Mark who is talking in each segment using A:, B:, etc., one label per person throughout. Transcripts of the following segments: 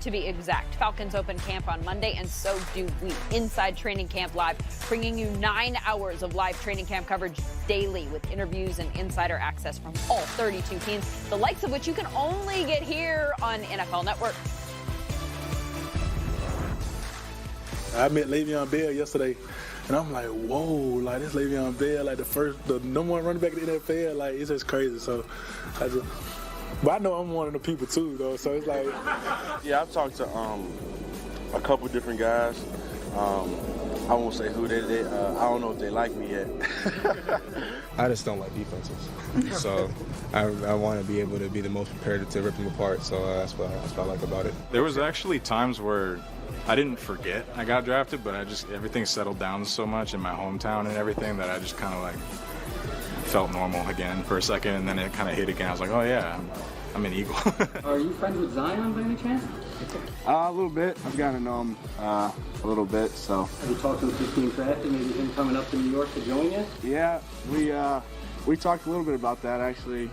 A: to be exact. Falcons open camp on Monday, and so do we. Inside Training Camp Live, bringing you 9 hours of live training camp coverage daily with interviews and insider access from all 32 teams, the likes of which you can only get here on NFL Network.
B: I met Le'Veon Bell yesterday, and I'm like, whoa, like this Le'Veon Bell, like the number one running back in the NFL, like it's just crazy. So, but I know I'm one of the people too, though. So it's like,
C: yeah, I've talked to a couple different guys. I won't say who they I don't know if they like me yet.
D: I just don't like defenses. So I want to be able to be the most prepared to rip them apart. So that's what I like about it.
E: There was actually times where I didn't forget I got drafted, but everything settled down so much in my hometown and everything that I just kind of like felt normal again for a second, and then it kind of hit again. I was like, oh yeah, I'm an Eagle.
F: Are you friends with Zion by any chance?
G: A little bit. I've gotten to know him a little bit. So.
F: Have you talked to him since being drafted? Maybe him coming up to New York to join you?
G: Yeah, we talked a little bit about that actually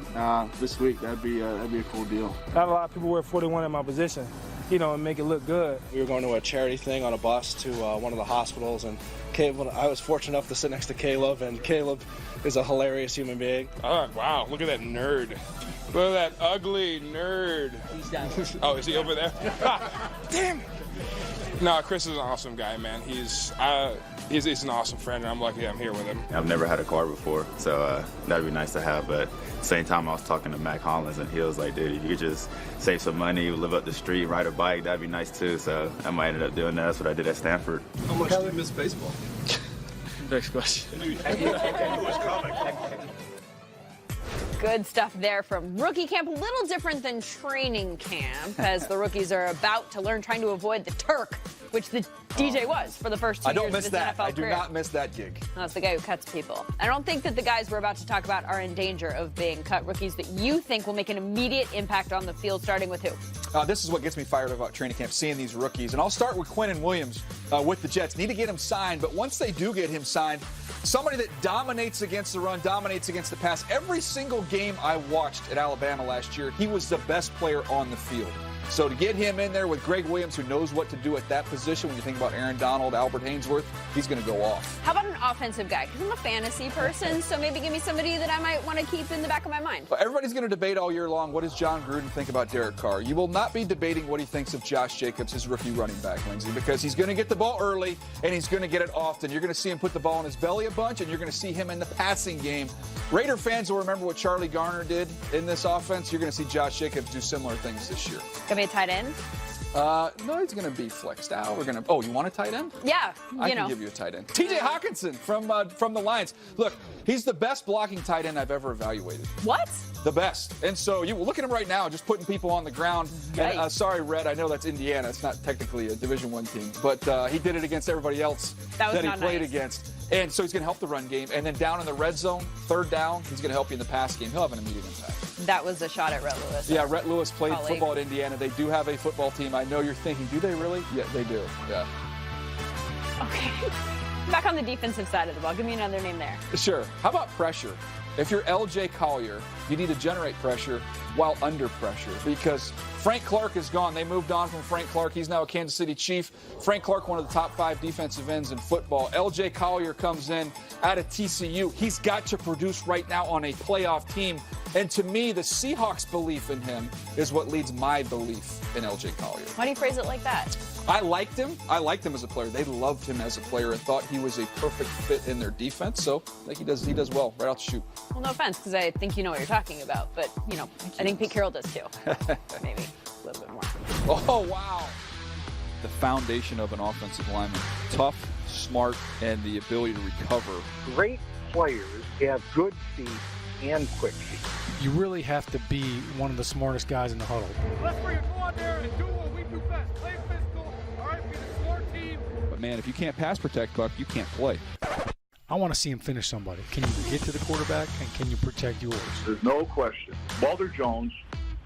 G: this week. That'd be a cool deal.
H: Not a lot of people wear 41 in my position, and make it look good.
I: We were going to a charity thing on a bus to one of the hospitals, and I was fortunate enough to sit next to Caleb, and Caleb is a hilarious human being.
J: Oh, wow, look at that nerd. Look at that ugly nerd.
F: He's down.
J: Oh, is he over there? Damn it. No, Chris is an awesome guy, man. He's an awesome friend, and I'm lucky I'm here with him.
K: I've never had a car before, so that'd be nice to have. But at the same time, I was talking to Mac Hollins, and he was like, dude, if you could just save some money, live up the street, ride a bike, that'd be nice too. So I might end up doing that. That's what I did at Stanford.
L: How much do you miss baseball?
I: Next question.
A: Good stuff there from rookie camp. A little different than training camp, as the rookies are about to learn, trying to avoid the Turk, which the DJ was for the first 2 years of his NFL career.
L: I do not miss that gig.
A: That's the guy who cuts people. I don't think that the guys we're about to talk about are in danger of being cut. Rookies that you think will make an immediate impact on the field, starting with who?
L: This is what gets me fired up about training camp, seeing these rookies. And I'll start with Quinnen Williams with the Jets. Need to get him signed, but once they do get him signed, somebody that dominates against the run, dominates against the pass. Every single game I watched at Alabama last year, he was the best player on the field. So to get him in there with Greg Williams, who knows what to do at that position, when you think about Aaron Donald, Albert Haynesworth, he's going to go off.
A: How about an offensive guy? Because I'm a fantasy person, so maybe give me somebody that I might want to keep in the back of my mind.
L: But everybody's going to debate all year long, what does John Gruden think about Derek Carr? You will not be debating what he thinks of Josh Jacobs, his rookie running back, Lindsay, because he's going to get the ball early, and he's going to get it often. You're going to see him put the ball in his belly a bunch, and you're going to see him in the passing game. Raider fans will remember what Charlie Garner did in this offense. You're going to see Josh Jacobs do similar things this year.
A: Gonna be a tight end?
L: No, he's going to be flexed out. Oh, you want a tight end?
A: Yeah,
L: I can give you a tight end. TJ Hawkinson from the Lions. Look, he's the best blocking tight end I've ever evaluated.
A: What?
L: The best. And so you look at him right now, just putting people on the ground. And, sorry, Red, I know that's Indiana. It's not technically a Division I team, but he did it against everybody else that he played against. And so he's going to help the run game. And then down in the red zone, third down, he's going to help you in the pass game. He'll have an immediate impact.
A: That was a shot at Rhett Lewis.
L: Yeah, Rhett Lewis played football at Indiana. They do have a football team. I know you're thinking, do they really? Yeah, they do. Yeah.
A: Okay. Back on the defensive side of the ball. Give me another name there.
L: Sure. How about pressure? If you're LJ Collier, you need to generate pressure while under pressure, because Frank Clark is gone. They moved on from Frank Clark. He's now a Kansas City Chief. Frank Clark, one of the top 5 defensive ends in football. LJ Collier comes in out of TCU. He's got to produce right now on a playoff team. And to me, the Seahawks' belief in him is what leads my belief in LJ Collier.
A: Why do you phrase it like that?
L: I liked him. I liked him as a player. They loved him as a player and thought he was a perfect fit in their defense. So I think he does well right out the chute.
A: Well, no offense, because I think you know what you're talking about. But, I think Pete Carroll does too. Maybe a little bit more.
L: Oh, wow.
M: The foundation of an offensive lineman. Tough, smart, and the ability to recover.
N: Great players have good feet and quick feet.
O: You really have to be one of the smartest guys in the huddle.
P: Let's bring it. Go out there and do what we do best. Play physical. All right, be the smart team.
M: But, man, if you can't pass protect, Buck, you can't play.
O: I want to see him finish somebody. Can you get to the quarterback, and can you protect yours?
N: There's no question. Walter Jones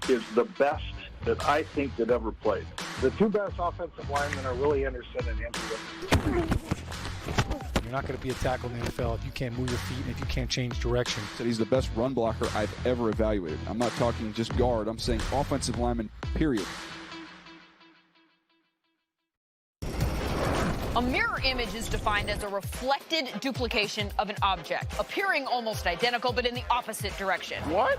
N: is the best that I think that ever played. The 2 best offensive linemen are Willie Anderson and Andrew Whitman.
O: You're not going to be a tackle in the NFL if you can't move your feet and if you can't change direction.
M: Said he's the best run blocker I've ever evaluated. I'm not talking just guard. I'm saying offensive lineman, period.
A: A mirror image is defined as a reflected duplication of an object, appearing almost identical but in the opposite direction.
J: What?